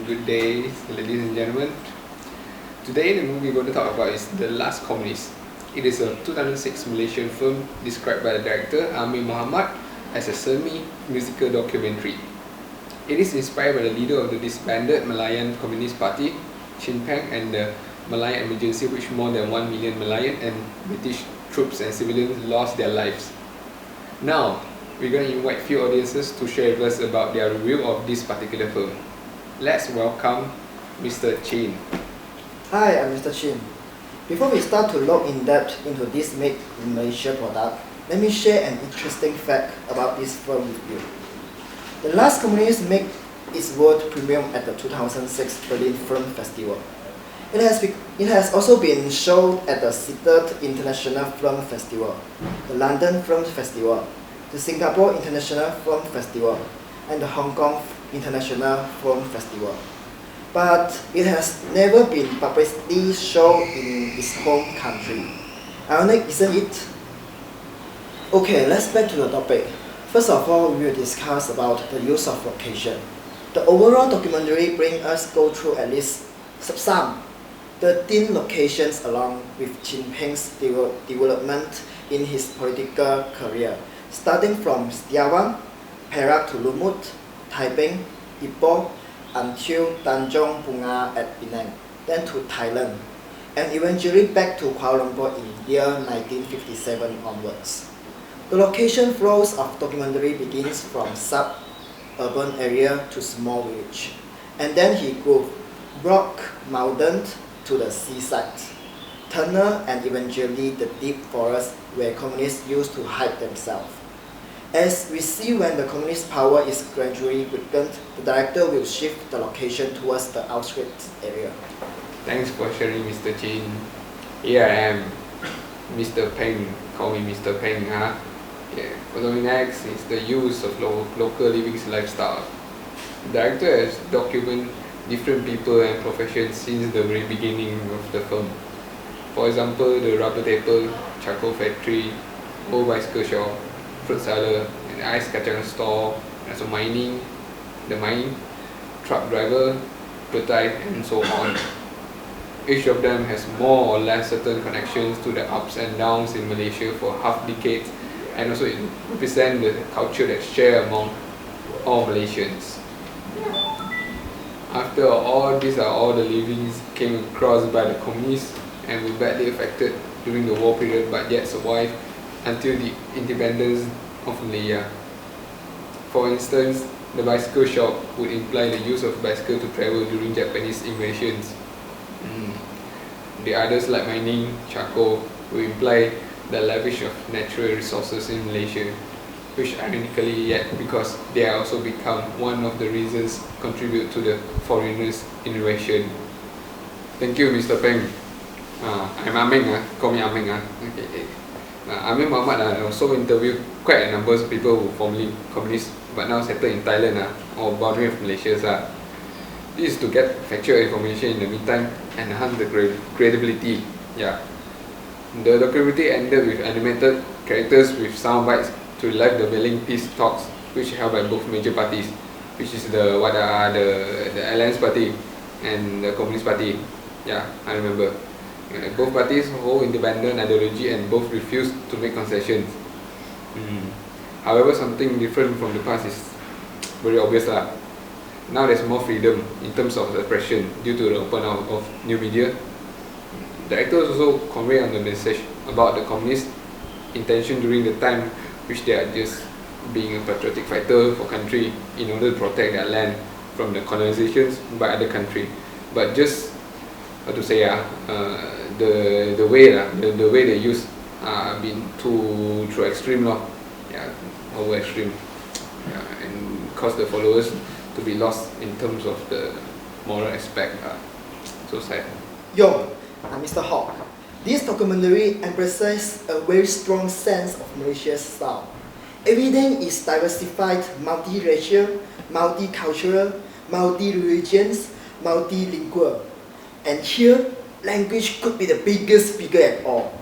Good day, ladies and gentlemen. Today, the movie we're going to talk about is The Last Communist. It is a 2006 Malaysian film described by the director Amir Muhammad as a semi-musical documentary. It is inspired by the leader of the disbanded Malayan Communist Party, Chin Peng, and the Malayan emergency, which more than 1 million Malayan and British troops and civilians lost their lives. Now, we're going to invite few audiences to share with us about their review of this particular film. Let's welcome Mr. Chin. Hi, I'm Mr. Chin. Before we start to look in depth into this made in Malaysia product, let me share an interesting fact about this film with you. The Last Communist made its world premiere at the 2006 Berlin Film Festival. It has also been shown at the Sydney International Film Festival, the London Film Festival, the Singapore International Film Festival, and the Hong Kong International Film Festival. But it has never been publicly shown in its home country. Ironic, isn't it? Okay, let's back to the topic. First of all, we will discuss about the use of location. The overall documentary brings us go through at least some 13 locations along with Chin Peng's development in his political career, starting from Setiawang, Perak to Lumut, Taiping, Ipoh, until Tanjung Bunga at Penang, then to Thailand, and eventually back to Kuala Lumpur in year 1957 onwards. The location flows of documentary begins from suburban area to small village, and then he grew rock mountain to the seaside, tunnel, and eventually the deep forest where communists used to hide themselves. As we see, when the communist power is gradually weakened, the director will shift the location towards the outskirts area. Thanks for sharing, Mr. Chin. Here I am, Mr. Peng. Call me Mr. Peng, huh? Yeah. Following next is the use of local living lifestyle. The director has documented different people and professions since the very beginning of the film. For example, the rubber taper, charcoal factory, old bicycle shop, fruit seller, and ice kacang store, and also mining, the mine, truck driver, petai, and so on. Each of them has more or less certain connections to the ups and downs in Malaysia for half decades, and also it represents the culture that's shared among all Malaysians. After all, these are all the livings came across by the communists and were badly affected during the war period, but yet survived until the independence of Malaya. For instance, the bicycle shop would imply the use of bicycle to travel during Japanese invasions. The others, like mining, charcoal, would imply the lavish of natural resources in Malaysia, which ironically yet, because they are also become one of the reasons contribute to the foreigners' invasion. Thank you, Mr. Peng. I'm Aming, call me Aming. Okay. Amir Muhammad also interviewed quite a number of people who formerly communist but now settled in Thailand or boundary of Malaysia. This is to get factual information in the meantime and enhance the credibility. Yeah. The documentary ended with animated characters with sound bites to relive the Weng peace talks, which held by both major parties, which is the Alliance Party and the Communist Party. Yeah, I remember. Both parties hold independent ideology and both refuse to make concessions. However, something different from the past is very obvious. Now there's more freedom in terms of expression due to the open out of new media. Directors also convey on the message about the communist intention during the time which they are just being a patriotic fighter for country in order to protect their land from the colonizations by other country. But just how to say the way they use been too extreme over extreme, and cause the followers to be lost in terms of the moral aspect. So sad. Yong, I'm Mr. Hawk. This documentary emphasizes a very strong sense of Malaysia's style. Everything is diversified, multiracial, multicultural, multi-religions, multilingual. And here, language could be the biggest figure at all.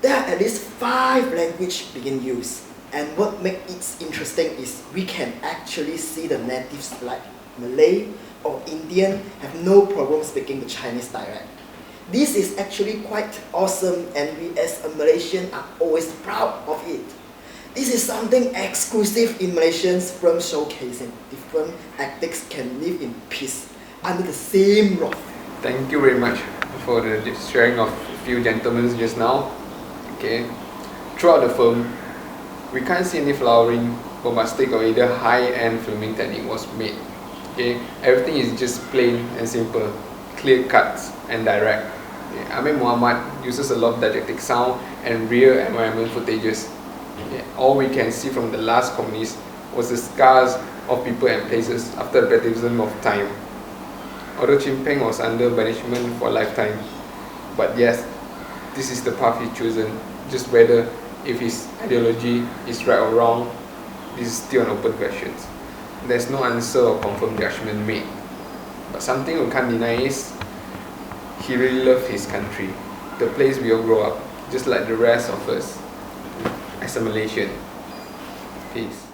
There are at least 5 languages being used. And what makes it interesting is we can actually see the natives like Malay, or Indian have no problem speaking the Chinese dialect. This is actually quite awesome, and we as a Malaysian are always proud of it. This is something exclusive in Malaysians, from showcasing different ethnics can live in peace under the same roof. Thank you very much for the sharing of a few gentlemen just now. Okay, throughout the film, we can't see any flowering or mistake or either high-end filming technique was made. Okay, everything is just plain and simple, clear cuts and direct. Okay, Ahmed Muhammad uses a lot of didactic sound and real environment footages. Okay, all we can see from the last communist was the scars of people and places after the baptism of time. Although Chin Peng was under banishment for a lifetime, but yes, this is the path he's chosen. Just whether if his ideology is right or wrong, this is still an open question. There's no answer or confirmed judgment made. But something we can't deny is he really loved his country, the place we all grow up, just like the rest of us as a Malaysian. Peace.